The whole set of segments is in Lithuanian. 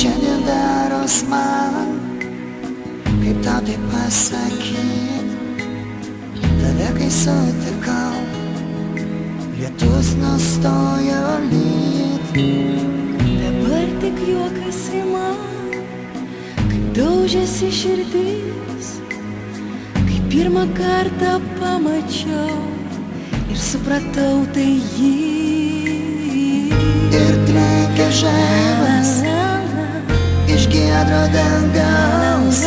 šiandien daros man, kaip tau tai pasakyt. Tave kai sutikau, lietus nustojo lyt. Dabar tik juokasi man, kaip daužėsi širdis, kai pirmą kartą pamačiau ir supratau tai jį. Ir trenkia žaibas iš giedro dangaus,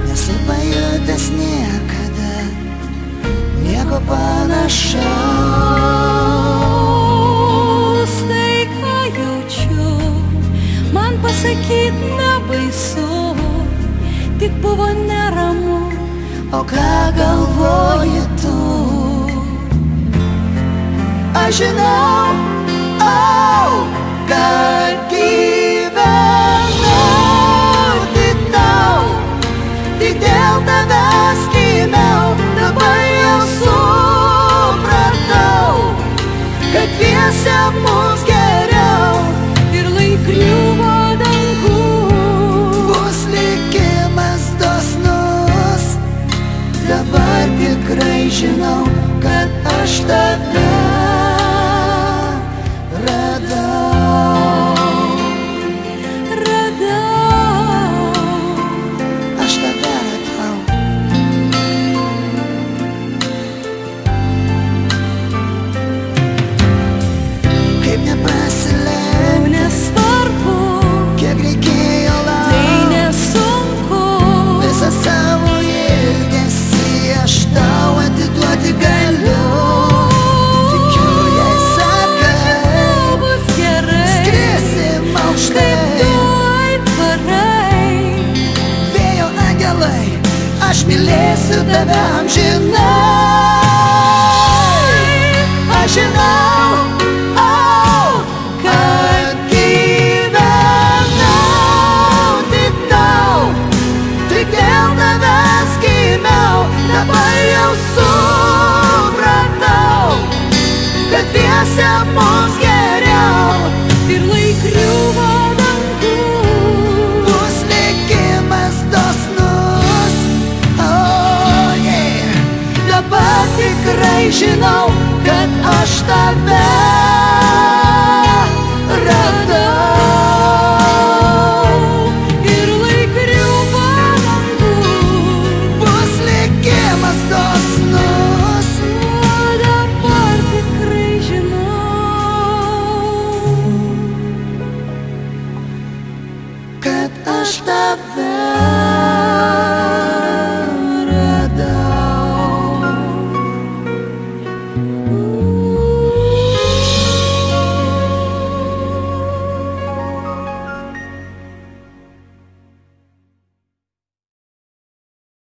nesu pajutęs niekada nieko panašaus. Tai ką jaučiu, man pasakyt nebaisu, tik buvo neramu. O ką galvoji tu? Aš žinau, kad gyvenau tik tau, tik dėl tavęs gimiau. Dabar jau supratau, kad dviese mums geriau. Ir lai griuvo dangų, Bus likimas dosnus. Dabar tikrai žinau, kad aš tave aš mylėsiu tave amžinai. Aš žinau, kad gyvenau tik tau, tik dėl tavęs gimiau. Dabar jau supratau, kad dviese mums geriau. ir lai griuvo dangų, Bus likimas dosnus. Dabar tikrai žinau, kad aš tave radau. ir lai griuvo dangų, Bus likimas dosnus. o dabar tikrai žinau, Kad aš tave